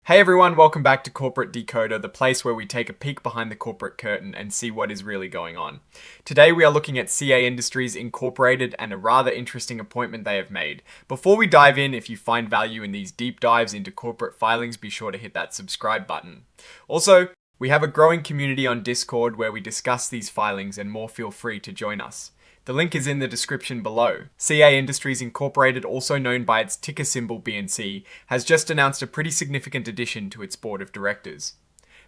Hey everyone, welcome back to Corporate Decoder, the place where we take a peek behind the corporate curtain and see what is really going on. Today we are looking at CEA Industries Incorporated and a rather interesting appointment they have made. Before we dive in, if you find value in these deep dives into corporate filings, be sure to hit that subscribe button. Also, we have a growing community on Discord where we discuss these filings and more. Feel free to join us. The link is in the description below. CEA Industries Incorporated, also known by its ticker symbol BNC, has just announced a pretty significant addition to its board of directors.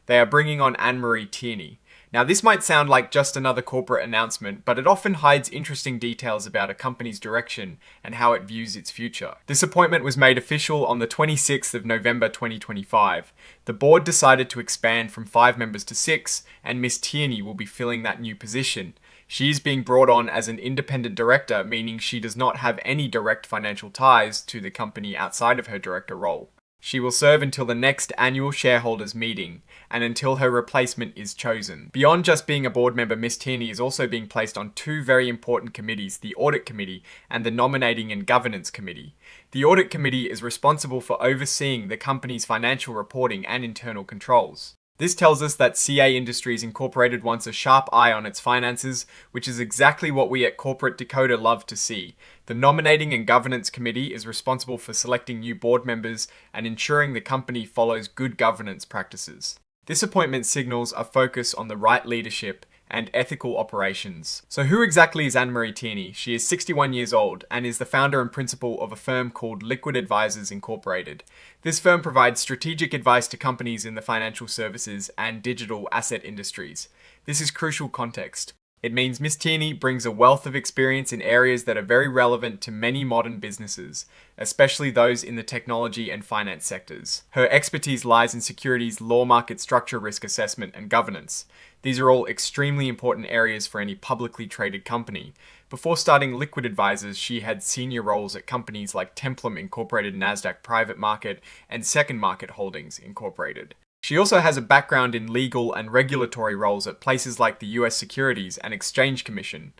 They are bringing on Anne-Marie Tierney. Now this might sound like just another corporate announcement, but it often hides interesting details about a company's direction and how it views its future. This appointment was made official on the 26th of November 2025. The board decided to expand from 5 members to 6, and Miss Tierney will be filling that new position. She is being brought on as an independent director, meaning she does not have any direct financial ties to the company outside of her director role. She will serve until the next annual shareholders meeting and until her replacement is chosen. Beyond just being a board member, Miss Tierney is also being placed on 2 very important committees, the Audit Committee and the Nominating and Governance Committee. The Audit Committee is responsible for overseeing the company's financial reporting and internal controls. This tells us that CEA Industries Incorporated wants a sharp eye on its finances, which is exactly what we at Corporate Decoder love to see. The Nominating and Governance Committee is responsible for selecting new board members and ensuring the company follows good governance practices. This appointment signals a focus on the right leadership and ethical operations. So who exactly is Anne-Marie Tierney? She is 61 years old and is the founder and principal of a firm called Liquid Advisors Incorporated. This firm provides strategic advice to companies in the financial services and digital asset industries. This is crucial context. It means Miss Tierney brings a wealth of experience in areas that are very relevant to many modern businesses, especially those in the technology and finance sectors. Her expertise lies in securities, law, market structure, risk assessment, and governance. These are all extremely important areas for any publicly traded company. Before starting Liquid Advisors, she had senior roles at companies like Templum Incorporated, Nasdaq Private Market, and Second Market Holdings Incorporated. She also has a background in legal and regulatory roles at places like the US Securities and Exchange Commission.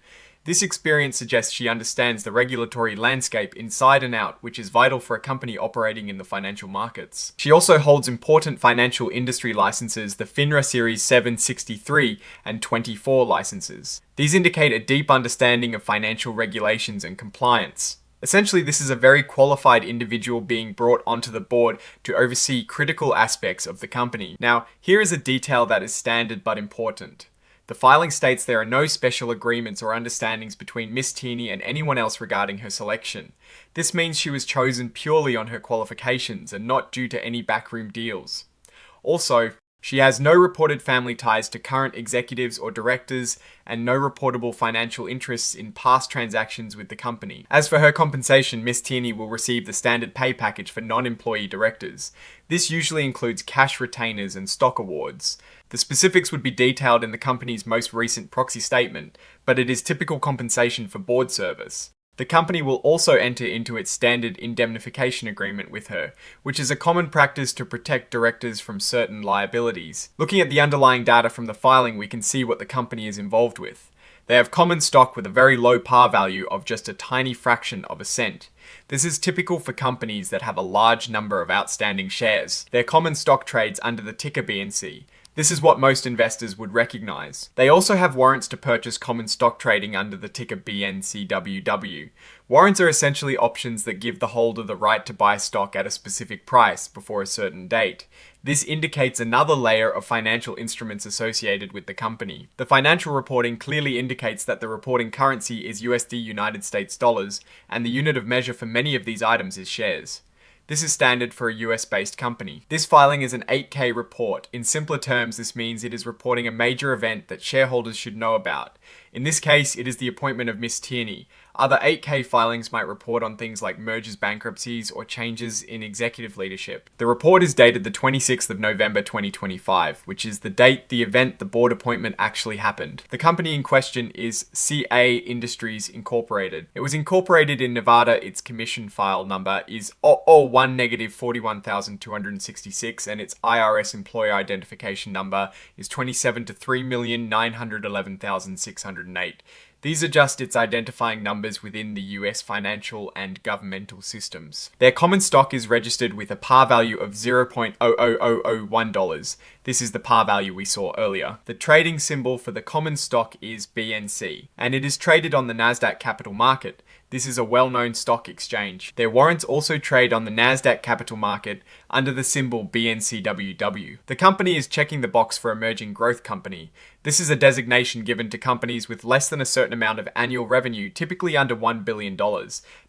This experience suggests she understands the regulatory landscape inside and out, which is vital for a company operating in the financial markets. She also holds important financial industry licenses, the FINRA Series 763 and 24 licenses. These indicate a deep understanding of financial regulations and compliance. Essentially, this is a very qualified individual being brought onto the board to oversee critical aspects of the company. Now, here is a detail that is standard but important. The filing states there are no special agreements or understandings between Miss Tierney and anyone else regarding her selection. This means she was chosen purely on her qualifications and not due to any backroom deals. Also, she has no reported family ties to current executives or directors and no reportable financial interests in past transactions with the company. As for her compensation, Miss Tierney will receive the standard pay package for non-employee directors. This usually includes cash retainers and stock awards. The specifics would be detailed in the company's most recent proxy statement, but it is typical compensation for board service. The company will also enter into its standard indemnification agreement with her, which is a common practice to protect directors from certain liabilities. Looking at the underlying data from the filing, we can see what the company is involved with. They have common stock with a very low par value of just a tiny fraction of a cent. This is typical for companies that have a large number of outstanding shares. Their common stock trades under the ticker BNC. This is what most investors would recognize. They also have warrants to purchase common stock trading under the ticker BNCWW. Warrants are essentially options that give the holder the right to buy stock at a specific price before a certain date. This indicates another layer of financial instruments associated with the company. The financial reporting clearly indicates that the reporting currency is USD United States dollars, and the unit of measure for many of these items is shares. This is standard for a US-based company. This filing is an 8K report. In simpler terms, this means it is reporting a major event that shareholders should know about. In this case, it is the appointment of Miss Tierney. Other 8K filings might report on things like mergers, bankruptcies, or changes in executive leadership. The report is dated the 26th of November 2025, which is the date the event, the board appointment, actually happened. The company in question is CEA Industries Incorporated. It was incorporated in Nevada. Its commission file number is 001-41,266, and its IRS employer identification number is 27 to 3,911,608. These are just its identifying numbers within the US financial and governmental systems. Their common stock is registered with a par value of $0.00001. This is the par value we saw earlier. The trading symbol for the common stock is BNC, and it is traded on the Nasdaq Capital Market. This is a well-known stock exchange. Their warrants also trade on the Nasdaq Capital Market under the symbol BNCWW. The company is checking the box for emerging growth company. This is a designation given to companies with less than a certain amount of annual revenue, typically under $1 billion.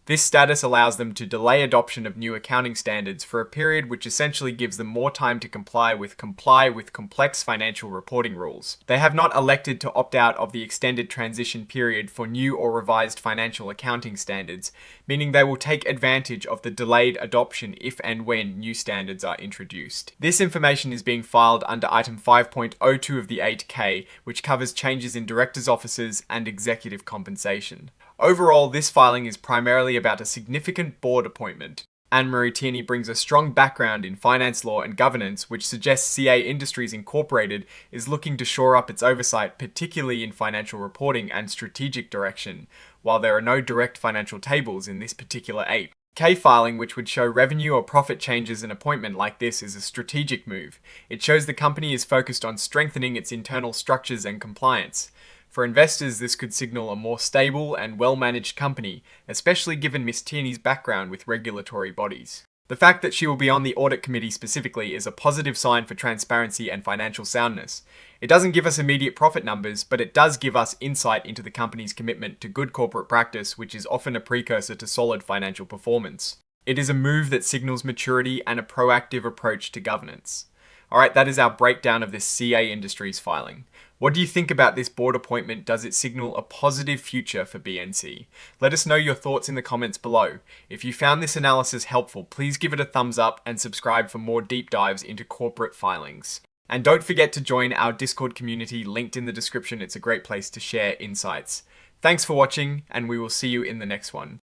This status allows them to delay adoption of new accounting standards for a period which essentially gives them more time to comply with complex financial reporting rules. They have not elected to opt out of the extended transition period for new or revised financial accounting standards, meaning they will take advantage of the delayed adoption if and when new standards are introduced. This information is being filed under item 5.02 of the 8K, which covers changes in directors' offices and executive compensation. Overall, this filing is primarily about a significant board appointment. Anne-Marie Tierney brings a strong background in finance law and governance, which suggests CEA Industries Inc. is looking to shore up its oversight, particularly in financial reporting and strategic direction, while there are no direct financial tables in this particular 8. K filing, which would show revenue or profit changes in appointment like this, is a strategic move. It shows the company is focused on strengthening its internal structures and compliance. For investors, this could signal a more stable and well-managed company, especially given Ms. Tierney's background with regulatory bodies. The fact that she will be on the audit committee specifically is a positive sign for transparency and financial soundness. It doesn't give us immediate profit numbers, but it does give us insight into the company's commitment to good corporate practice, which is often a precursor to solid financial performance. It is a move that signals maturity and a proactive approach to governance. Alright, that is our breakdown of this CEA Industries filing. What do you think about this board appointment? Does it signal a positive future for BNC? Let us know your thoughts in the comments below. If you found this analysis helpful, please give it a thumbs up and subscribe for more deep dives into corporate filings. And don't forget to join our Discord community linked in the description. It's a great place to share insights. Thanks for watching, and we will see you in the next one.